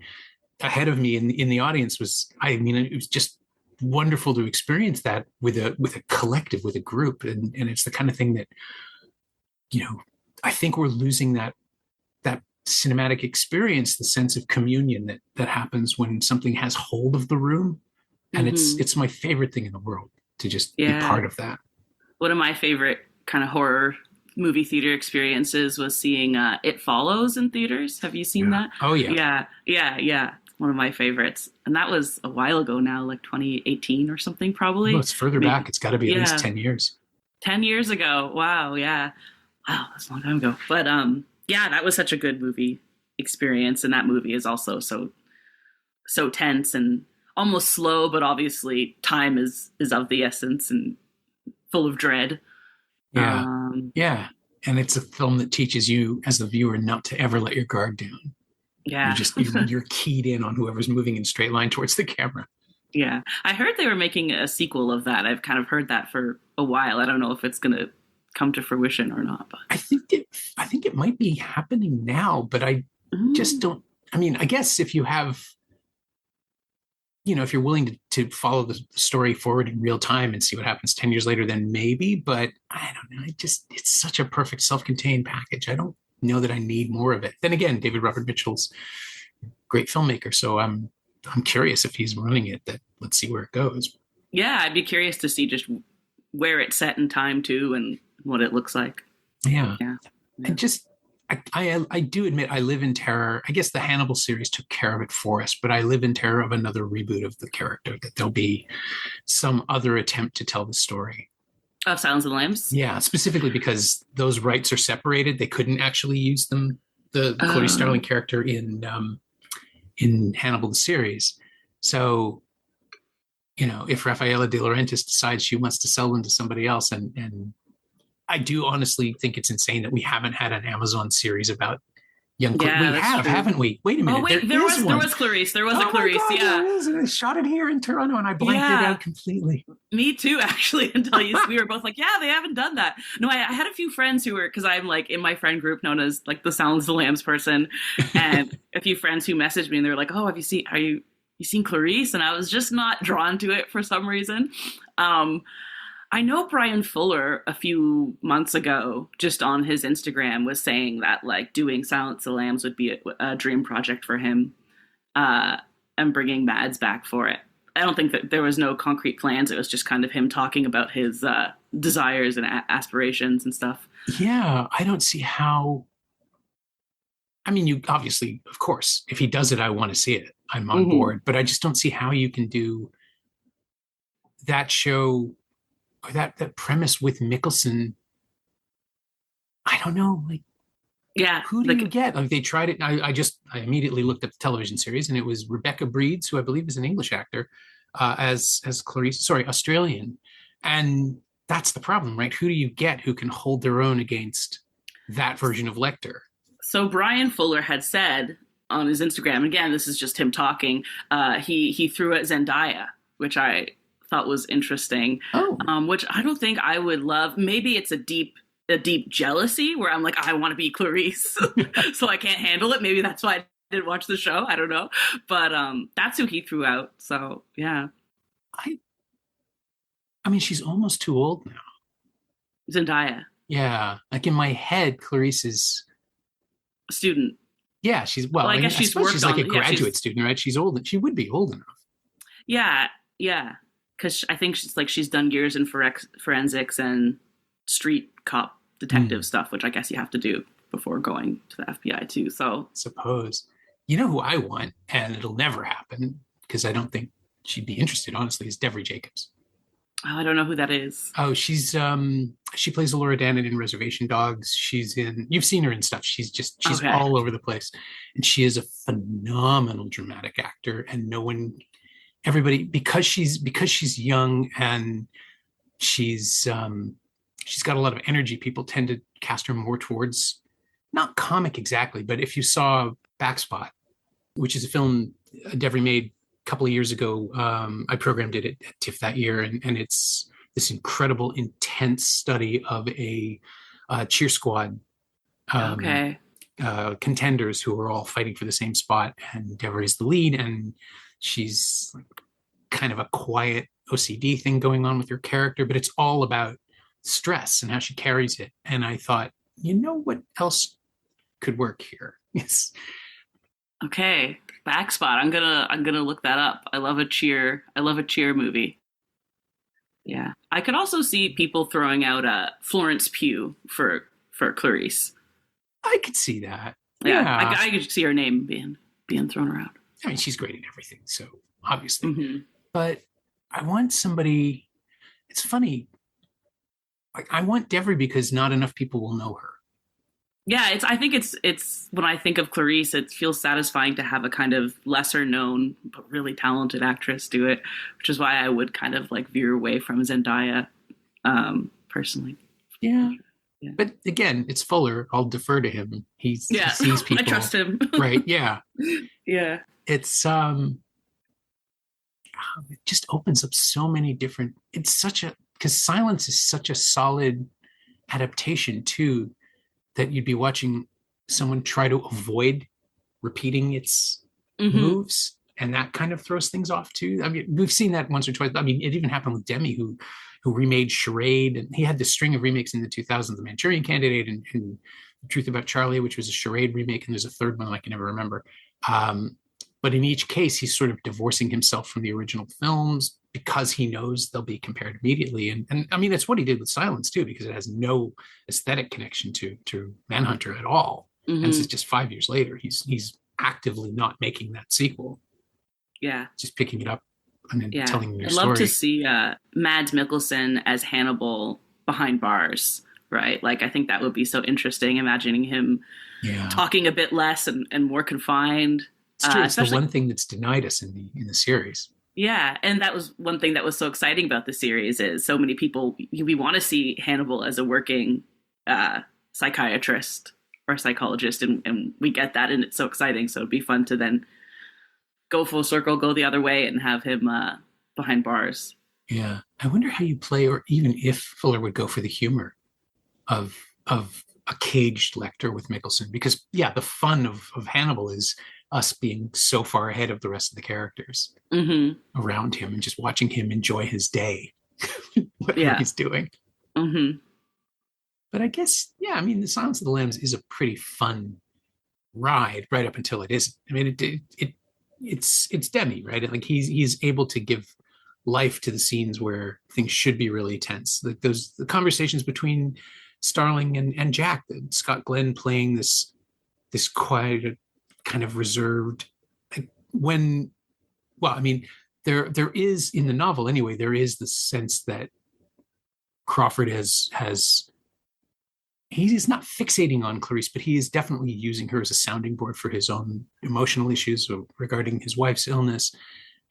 A: ahead of me in the audience was, it was just wonderful to experience that with a collective, with a group. And it's the kind of thing that, I think we're losing that cinematic experience, the sense of communion that happens when something has hold of the room. And it's my favorite thing in the world to just be part of that.
B: One of my favorite kind of horror movie theater experiences was seeing It Follows in theaters. Have you seen that?
A: Oh, yeah.
B: Yeah. One of my favorites. And that was a while ago now, like 2018 or something, probably.
A: Well, it's further back. It's got to be at least 10 years. 10
B: years ago. Wow, yeah. Wow, that's a long time ago. But that was such a good movie experience. And that movie is also so tense and almost slow, but obviously time is of the essence and full of dread.
A: Yeah. And it's a film that teaches you as the viewer not to ever let your guard down.
B: Yeah.
A: You're keyed in on whoever's moving in straight line towards the camera.
B: Yeah. I heard they were making a sequel of that. I've kind of heard that for a while. I don't know if it's going to come to fruition or not. But
A: I think it might be happening now, but I just don't. I guess if you have, if you're willing to follow the story forward in real time and see what happens 10 years later, then maybe. But I don't know. It's such a perfect self-contained package. I don't know that I need more of it. Then again, David Robert Mitchell's a great filmmaker, so I'm curious if he's running it. Let's see where it goes.
B: Yeah, I'd be curious to see just where it's set in time too, and what it looks like.
A: Yeah. And just I do admit I live in terror. I guess the Hannibal series took care of it for us, but I live in terror of another reboot of the character, that there'll be some other attempt to tell the story.
B: Of Silence of the Lambs?
A: Yeah, specifically because those rights are separated. They couldn't actually use them, the Clarice Starling character in Hannibal the series. So, if Rafaela De Laurentiis decides she wants to sell them to somebody else, and I do honestly think it's insane that we haven't had an Amazon series about young Clarice. We have, haven't we? Wait a minute.
B: Oh, wait, there was Clarice. There was a Clarice,
A: God, yeah. I shot it here in Toronto and I blanked it out completely.
B: Me too, actually, until we were both like, yeah, they haven't done that. No, I had a few friends who were, because I'm like in my friend group known as like the Silence of the Lambs person, and a few friends who messaged me and they were like, oh, have you seen Clarice? And I was just not drawn to it for some reason. I know Brian Fuller a few months ago, just on his Instagram, was saying that like doing Silence of the Lambs would be a dream project for him, and bringing Mads back for it. I don't think that there was no concrete plans. It was just kind of him talking about his desires and aspirations and stuff.
A: Yeah, I don't see how. You obviously, of course, if he does it, I want to see it. I'm on board. But I just don't see how you can do that show or that premise with Mickelson. I don't know, like,
B: yeah,
A: who do you get? Like, they tried it. I immediately looked at the television series, and it was Rebecca Breeds, who I believe is an English actor, as Clarice. Sorry, Australian, and that's the problem, right? Who do you get who can hold their own against that version of Lecter?
B: So Brian Fuller had said on his Instagram, again, this is just him talking, he threw at Zendaya, which I thought was interesting. Which I don't think I would love. Maybe it's a deep jealousy where I'm like, I want to be Clarice, so I can't handle it. Maybe that's why I didn't watch the show. I don't know. But that's who he threw out. So, yeah.
A: I mean, she's almost too old now.
B: Zendaya.
A: Yeah. Like, in my head, Clarice is
B: a student.
A: Yeah, I guess she's like a graduate student, right? She's old. She would be old enough.
B: Yeah. Because I think she's done years in forensics and street cop detective stuff, which I guess you have to do before going to the FBI too. So
A: suppose. You know who I want, and it'll never happen because I don't think she'd be interested, honestly, is Devery Jacobs.
B: Oh, I don't know who that is.
A: Oh, she's she plays Laura Dannon in Reservation Dogs. You've seen her in stuff. She's all over the place. And she is a phenomenal dramatic actor, and everybody, because she's young and she's got a lot of energy, people tend to cast her more towards, not comic exactly, but if you saw Backspot, which is a film Devery made couple of years ago, I programmed it at TIFF that year, and it's this incredible, intense study of a cheer squad contenders who are all fighting for the same spot, and Devery's the lead, and she's like kind of a quiet OCD thing going on with her character, but it's all about stress and how she carries it. And I thought, you know what else could work here? Yes.
B: Okay, Backspot. I'm gonna look that up. I love a cheer movie. Yeah, I could also see people throwing out Florence Pugh for Clarice.
A: I could see that.
B: Yeah. I could see her name being thrown around.
A: I mean, she's great at everything, so obviously. But I want somebody. It's funny. Like, I want Devery because not enough people will know her.
B: Yeah, I think it's when I think of Clarice, it feels satisfying to have a kind of lesser known but really talented actress do it, which is why I would kind of like veer away from Zendaya, personally.
A: Yeah. But again, it's Fuller. I'll defer to him. He sees people.
B: I trust him.
A: Right. Yeah.
B: Yeah.
A: It's it just opens up so many different. Because Silence is such a solid adaptation too, that you'd be watching someone try to avoid repeating its moves, and that kind of throws things off too. I mean, we've seen that once or twice. I mean, it even happened with Demme, who remade Charade, and he had this string of remakes in the 2000s, The Manchurian Candidate and The Truth About Charlie, which was a Charade remake, and there's a third one I can never remember. But in each case, he's sort of divorcing himself from the original films because he knows they'll be compared immediately. And I mean, that's what he did with Silence too, because it has no aesthetic connection to Manhunter at all. And this is just 5 years later. He's actively not making that sequel.
B: Yeah. Just
A: picking it up and then telling your story.
B: I'd love to see Mads Mikkelsen as Hannibal behind bars, right? Like, I think that would be so interesting, imagining him talking a bit less and more confined.
A: It's true. It's the one thing that's denied us in the series.
B: Yeah, and that was one thing that was so exciting about the series is so many people, we want to see Hannibal as a working psychiatrist or psychologist, and we get that, and it's so exciting. So it'd be fun to then go full circle, go the other way, and have him behind bars.
A: Yeah, I wonder how you play, or even if Fuller would go for the humor of a caged Lecter with Mickelson, because the fun of Hannibal is us being so far ahead of the rest of the characters around him and just watching him enjoy his day, whatever he's doing. But I guess, I mean, The Silence of the Lambs is a pretty fun ride right up until it isn't. I mean, it's Demme, right? Like, he's able to give life to the scenes where things should be really tense. Like the conversations between Starling and Jack, Scott Glenn playing this quiet, kind of reserved, when, well, I mean, there is in the novel anyway, there is the sense that Crawford has he's not fixating on Clarice, but he is definitely using her as a sounding board for his own emotional issues regarding his wife's illness.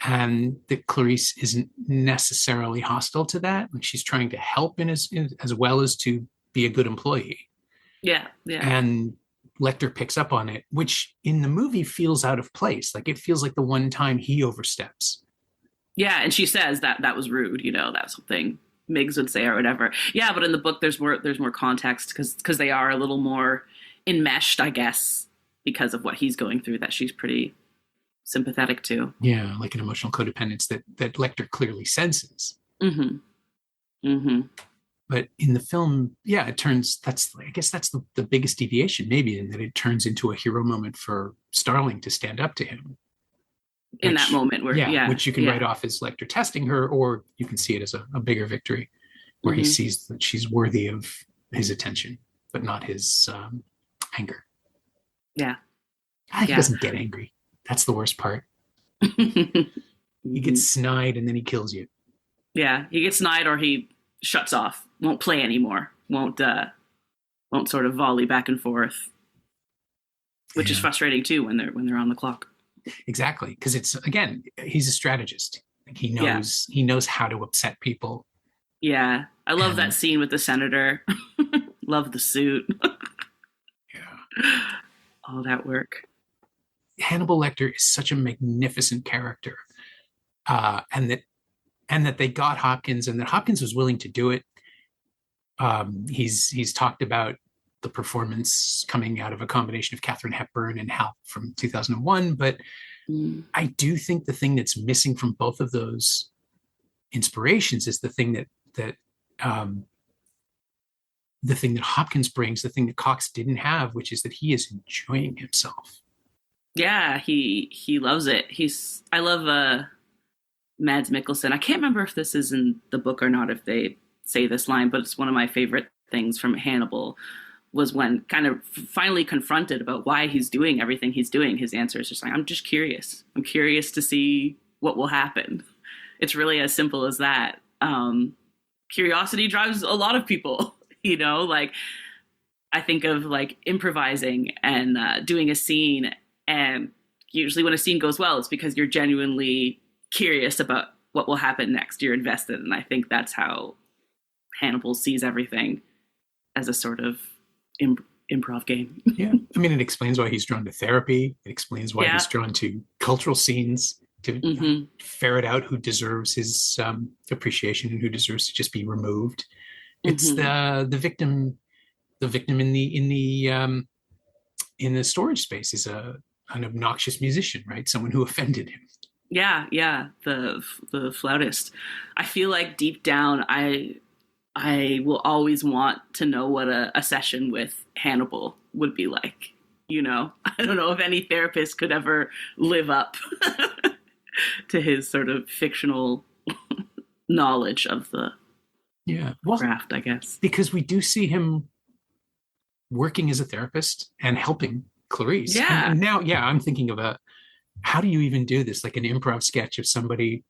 A: And that Clarice isn't necessarily hostile to that. Like, she's trying to help as well as to be a good employee.
B: Yeah.
A: And Lecter picks up on it, which in the movie feels out of place. Like, it feels like the one time he oversteps.
B: Yeah, and she says that was rude. That's something Miggs would say or whatever. Yeah, but in the book, there's more context because they are a little more enmeshed, I guess, because of what he's going through. That she's pretty sympathetic to.
A: Yeah, like an emotional codependence that Lecter clearly senses. But in the film, yeah, it turns. I guess that's the biggest deviation, maybe, in that it turns into a hero moment for Starling to stand up to him.
B: In that moment
A: which you can write off as Lecter testing her, or you can see it as a bigger victory where he sees that she's worthy of his attention, but not his anger.
B: Yeah.
A: He doesn't get angry. That's the worst part. He gets snide and then he kills you.
B: Yeah, he gets snide or he shuts off, won't play anymore, won't sort of volley back and forth, which is frustrating too when they're on the clock.
A: Exactly, because he's a strategist. Like, he knows how to upset people.
B: Yeah, I love that scene with the senator. Love the suit.
A: Yeah,
B: all that work.
A: Hannibal Lecter is such a magnificent character, and that they got Hopkins, and that Hopkins was willing to do it. He's talked about the performance coming out of a combination of Katharine Hepburn and Hal from 2001, but I do think the thing that's missing from both of those inspirations is the thing that Hopkins brings, the thing that Cox didn't have, which is that he is enjoying himself.
B: Yeah, he loves it. I love Mads Mikkelsen. I can't remember if this is in the book or not, if they say this line, but it's one of my favorite things from Hannibal, was when kind of finally confronted about why he's doing everything he's doing. His answer is just like, I'm just curious. I'm curious to see what will happen. It's really as simple as that. Curiosity drives a lot of people, like I think of like improvising and doing a scene. And usually when a scene goes well, it's because you're genuinely curious about what will happen next. You're invested. And I think that's how Hannibal sees everything, as a sort of improv game.
A: Yeah. I mean, it explains why he's drawn to therapy. It explains why he's drawn to cultural scenes to ferret out who deserves his appreciation and who deserves to just be removed. It's the victim in the storage space is an obnoxious musician, right? Someone who offended him.
B: Yeah. The flautist. I feel like deep down, I will always want to know what a session with Hannibal would be like. I don't know if any therapist could ever live up to his sort of fictional knowledge of the craft, I guess. Because
A: we do see him working as a therapist and helping Clarice.
B: Yeah.
A: And now, I'm thinking of how do you even do this? Like an improv sketch of somebody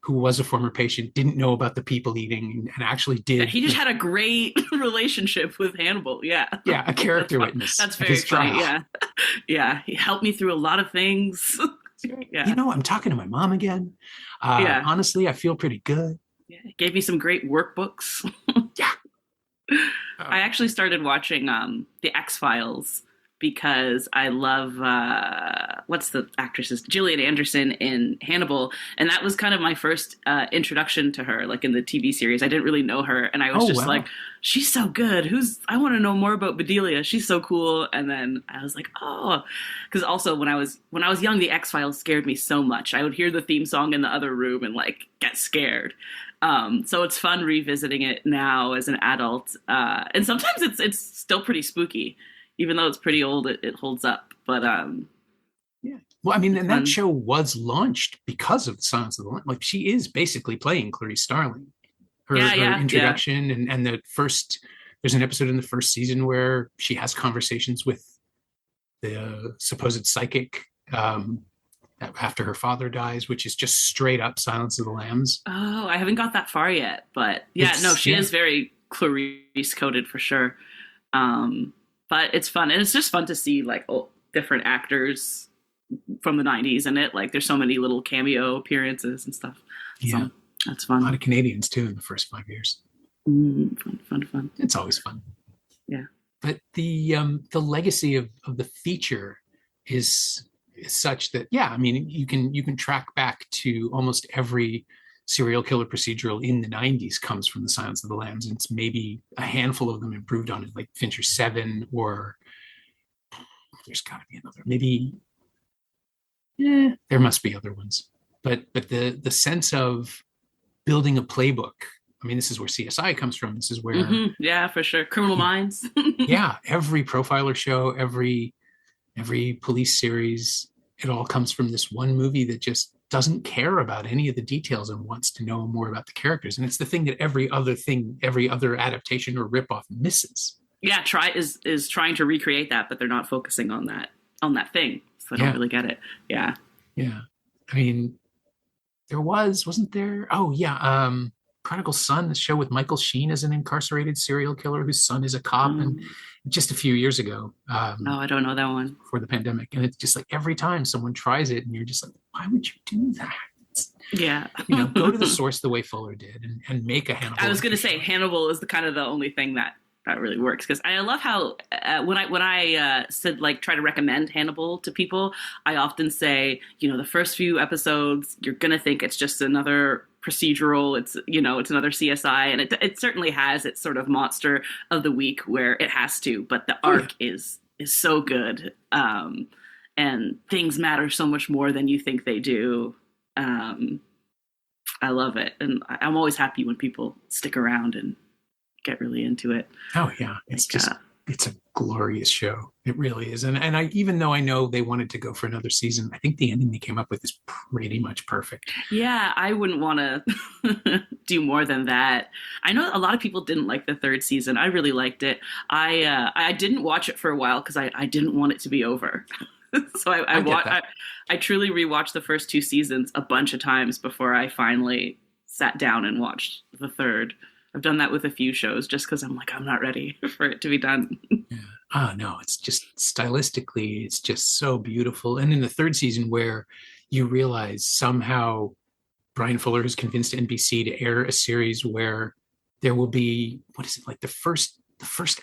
A: who was a former patient, didn't know about the people eating, and actually did.
B: He just had a great relationship with Hannibal. Yeah.
A: Yeah, a character witness.
B: That's very funny. Yeah. Yeah. He helped me through a lot of things. Yeah.
A: I'm talking to my mom again. Honestly, I feel pretty good.
B: Yeah. He gave me some great workbooks.
A: Yeah.
B: I actually started watching The X-Files because I love, what's the actress's, Gillian Anderson in Hannibal. And that was kind of my first introduction to her, like in the TV series. I didn't really know her. And I was like, she's so good. I want to know more about Bedelia. She's so cool. And then I was like, because also when I was young, the X-Files scared me so much. I would hear the theme song in the other room and like get scared. So it's fun revisiting it now as an adult. And sometimes it's still pretty spooky. Even though it's pretty old, it holds up. But
A: yeah. Well, I mean, and that show was launched because of the Silence of the Lambs. Like, she is basically playing Clarice Starling. Her introduction and the first. There's an episode in the first season where she has conversations with the supposed psychic after her father dies, which is just straight up Silence of the Lambs.
B: Oh, I haven't got that far yet, but yeah, she is very Clarice coded for sure. But it's fun, and it's just fun to see like different actors from the 90s in it. Like there's so many little cameo appearances and stuff.
A: Yeah,
B: so that's fun.
A: A lot of Canadians too in the first 5 years.
B: Fun.
A: It's always fun.
B: Yeah.
A: But the legacy of the feature is such that, yeah, I mean, you can track back to almost every serial killer procedural in the 90s comes from the Silence of the Lambs, and it's maybe a handful of them improved on it, like Fincher's Seven, or there's got to be another, maybe there must be other ones, but the sense of building a playbook. I mean, this is where CSI comes from. This is where
B: yeah, for sure, Criminal Minds.
A: Yeah, every profiler show, every police series, it all comes from this one movie that just doesn't care about any of the details and wants to know more about the characters. And it's the thing that every other adaptation or ripoff misses.
B: Yeah, is trying to recreate that, but they're not focusing on that thing. So I don't really get it. Yeah.
A: Yeah. I mean, wasn't there? Oh yeah. Prodigal Son, the show with Michael Sheen as an incarcerated serial killer whose son is a cop, and just a few years ago.
B: I don't know that one.
A: Before the pandemic, and it's just like every time someone tries it, and you're just like, why would you do that?
B: Yeah,
A: go to the source the way Fuller did, and make a Hannibal.
B: I was going to say Hannibal is the only thing that really works, because I love how when I said like try to recommend Hannibal to people, I often say the first few episodes you're gonna think it's just another procedural, it's another CSI, and it certainly has its sort of monster of the week where it has to, but the arc is so good, and things matter so much more than you think they do. I love it, and I'm always happy when people stick around and get really into it.
A: Oh yeah, it's a glorious show. It really is. And I, even though I know they wanted to go for another season, I think the ending they came up with is pretty much perfect.
B: Yeah, I wouldn't want to do more than that. I know a lot of people didn't like the third season. I really liked it. I didn't watch it for a while because I didn't want it to be over. So I truly rewatched the first two seasons a bunch of times before I finally sat down and watched the third. I've done that with a few shows just because I'm like, I'm not ready for it to be done.
A: Yeah. Oh, no, it's just stylistically, it's just so beautiful. And in the third season, where you realize somehow Brian Fuller has convinced NBC to air a series where there will be, what is it, like the first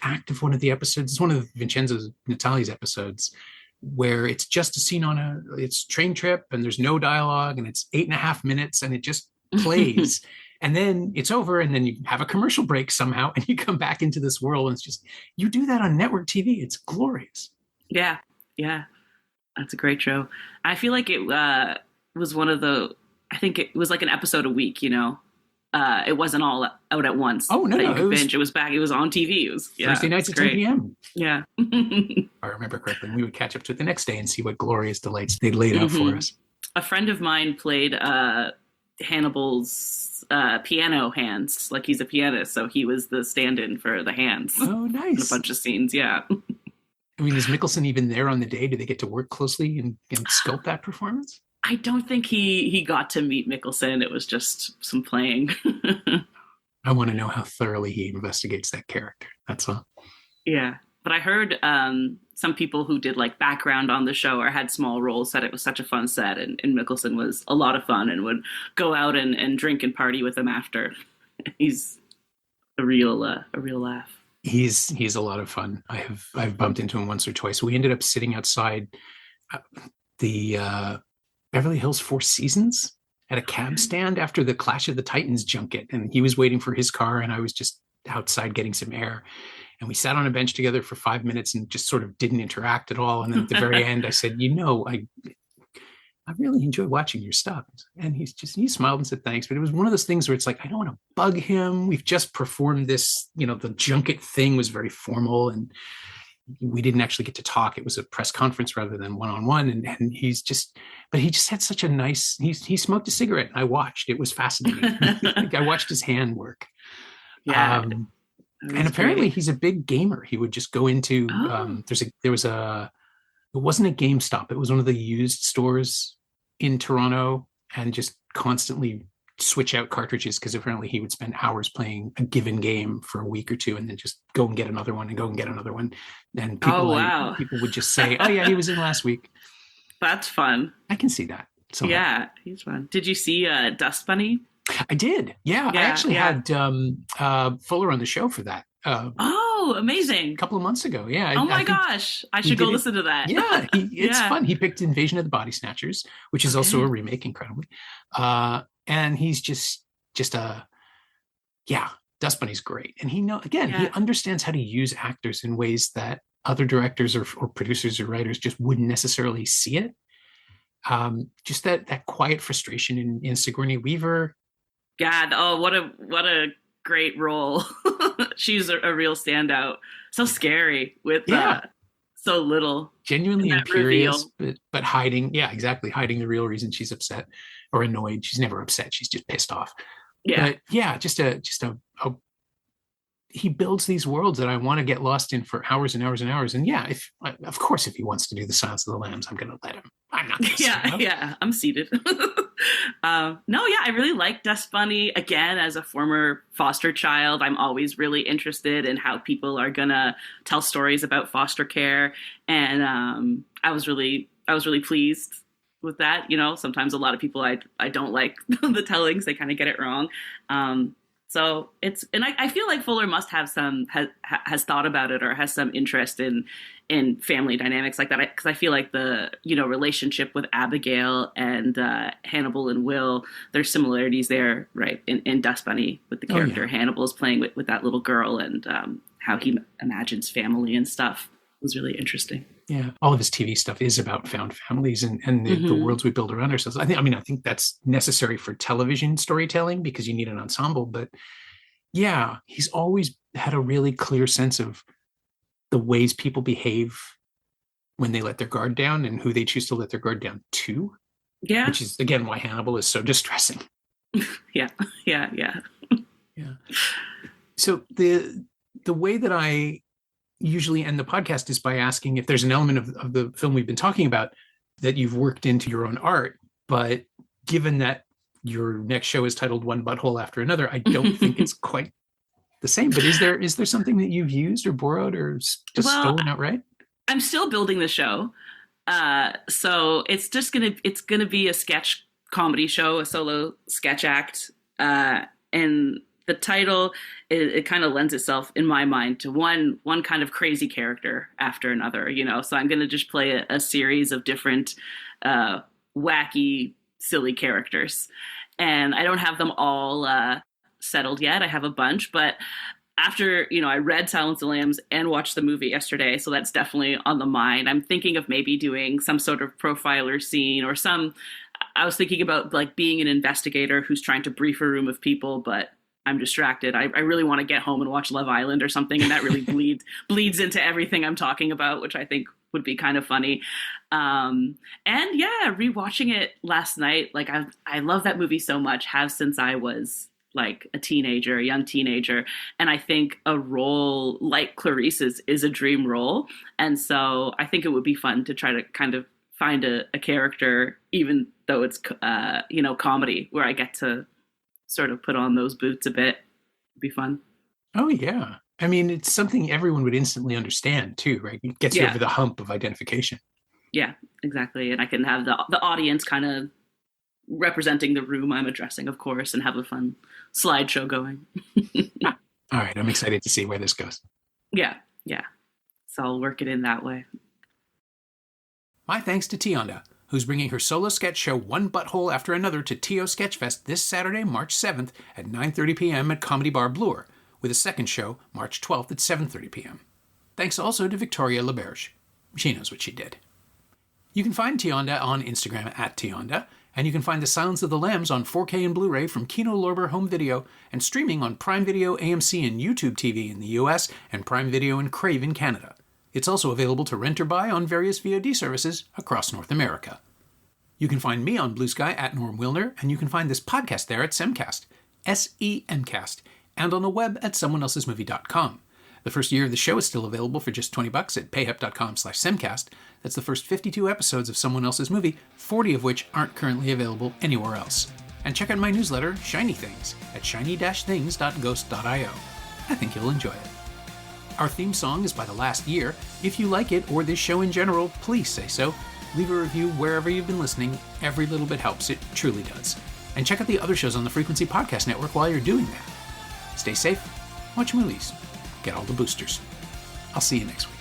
A: act of one of the episodes, it's one of Vincenzo Natali's episodes, where it's just a scene on it's train trip and there's no dialogue and it's 8.5 minutes and it just plays. And then it's over, and then you have a commercial break somehow, and you come back into this world, and it's just, you do that on network TV. It's glorious.
B: Yeah. That's a great show. I feel like it was one of I think it was like an episode a week, It wasn't all out at once.
A: Oh, no,
B: binge. It was back. It was on TV. It was
A: Thursday nights at 10 p.m.
B: Yeah.
A: If I remember correctly, we would catch up to it the next day and see what glorious delights they laid out for us.
B: A friend of mine played Hannibal's piano hands, like he's a pianist, so he was the stand-in for the hands.
A: Oh, nice.
B: In a bunch of scenes. Yeah.
A: I mean, is Mikkelsen even there on the day? Do they get to work closely and sculpt that performance?
B: I don't think he got to meet Mikkelsen. It was just some playing.
A: I want to know how thoroughly he investigates that character. That's all.
B: Yeah. But I heard some people who did like background on the show or had small roles said it was such a fun set, and Mikkelsen was a lot of fun and would go out and drink and party with them after. He's a real laugh.
A: He's a lot of fun. I've bumped into him once or twice. We ended up sitting outside the Beverly Hills Four Seasons at a cab stand after the Clash of the Titans junket, and he was waiting for his car, and I was just outside getting some air. And we sat on a bench together for 5 minutes and just sort of didn't interact at all. And then at the very end, I said, I really enjoy watching your stuff. And he smiled and said, thanks. But it was one of those things where it's like, I don't want to bug him. We've just performed this, the junket thing was very formal and we didn't actually get to talk. It was a press conference rather than one-on-one. And he just had such a nice, he smoked a cigarette and I watched. It was fascinating. I watched his hand work.
B: Yeah.
A: And apparently he's a big gamer. He would just go into it wasn't a GameStop. It was one of the used stores in Toronto and just constantly switch out cartridges, because apparently he would spend hours playing a given game for a week or two and then just go and get another one and go and get another one. And people would just say, oh yeah, he was in last week.
B: That's fun.
A: I can see that. So
B: yeah, he's fun. Did you see Dust Bunny?
A: I did. Yeah, I actually had Fuller on the show for that.
B: Amazing.
A: A couple of months ago. Yeah.
B: Oh my gosh. I should go listen to that.
A: Yeah. It's fun. He picked Invasion of the Body Snatchers, which is also a remake, incredibly. And he's just Dust Bunny's great. And he understands how to use actors in ways that other directors or producers or writers just wouldn't necessarily see it. Just that quiet frustration in Sigourney Weaver.
B: God, what a great role. She's a real standout. So scary with so little.
A: Genuinely imperious, but hiding the real reason she's upset or annoyed. She's never upset. She's just pissed off.
B: Yeah.
A: But he builds these worlds that I want to get lost in for hours and hours and hours. And of course, if he wants to do the Silence of the Lambs, I'm going to let him. I'm not going to
B: I'm seated. I really like Dust Bunny. Again, as a former foster child, I'm always really interested in how people are going to tell stories about foster care. And I was really pleased with that. You know, sometimes a lot of people I don't like the tellings. They kind of get it wrong. So I feel like Fuller must have has thought about it or has some interest in family dynamics like that. Because I feel like the, relationship with Abigail and Hannibal and Will, there's similarities there, right? In Dust Bunny with the character Hannibal is playing with that little girl and how he imagines family and stuff was really interesting.
A: Yeah, all of his TV stuff is about found families and the worlds we build around ourselves. I think that's necessary for television storytelling because you need an ensemble. But yeah, he's always had a really clear sense of the ways people behave when they let their guard down and who they choose to let their guard down to.
B: Yeah,
A: which is again why Hannibal is so distressing.
B: Yeah.
A: So the way that I usually end the podcast is by asking if there's an element of the film we've been talking about that you've worked into your own art. But given that your next show is titled One Butthole After Another, I don't think it's quite the same. But is there something that you've used or borrowed or just stolen outright?
B: I'm still building the show. So it's just gonna be a sketch comedy show, a solo sketch act. And the title, it kind of lends itself, in my mind, to one kind of crazy character after another, So I'm going to just play a series of different wacky, silly characters. And I don't have them all settled yet. I have a bunch. But after, I read Silence of the Lambs and watched the movie yesterday, so that's definitely on the mind. I'm thinking of maybe doing some sort of profiler scene or I was thinking about like being an investigator who's trying to brief a room of people, but I'm distracted. I really want to get home and watch Love Island or something. And that really bleeds into everything I'm talking about, which I think would be kind of funny. Rewatching it last night, like I love that movie so much, have since I was like a young teenager. And I think a role like Clarice's is a dream role. And so I think it would be fun to try to kind of find a character, even though it's, comedy, where I get to sort of put on those boots a bit. It'd be fun.
A: Oh yeah. I mean, it's something everyone would instantly understand too, right? It gets you over the hump of identification. Yeah, exactly. And I can have the audience kind of representing the room I'm addressing, of course, and have a fun slideshow going. All right. I'm excited to see where this goes. Yeah. So I'll work it in that way. My thanks to Tiyawnda, who's bringing her solo sketch show One Butthole After Another to TO Sketchfest this Saturday, March 7th at 9:30 p.m. at Comedy Bar Bloor, with a second show March 12th at 7:30 p.m. Thanks also to Victoria LaBerge. She knows what she did. You can find Tiyawnda on Instagram at Tiyawnda, and you can find The Silence of the Lambs on 4K and Blu-ray from Kino Lorber Home Video and streaming on Prime Video, AMC, and YouTube TV in the US and Prime Video and Crave in Canada. It's also available to rent or buy on various VOD services across North America. You can find me on Blue Sky at Norm Wilner, and you can find this podcast there at Semcast, SEMcast, and on the web at someoneelsesmovie.com. The first year of the show is still available for just $20 at payhip.com/semcast. That's the first 52 episodes of Someone Else's Movie, 40 of which aren't currently available anywhere else. And check out my newsletter, Shiny Things, at shiny-things.ghost.io. I think you'll enjoy it. Our theme song is by The Last Year. If you like it, or this show in general, please say so. Leave a review wherever you've been listening. Every little bit helps. It truly does. And check out the other shows on the Frequency Podcast Network while you're doing that. Stay safe, watch movies, get all the boosters. I'll see you next week.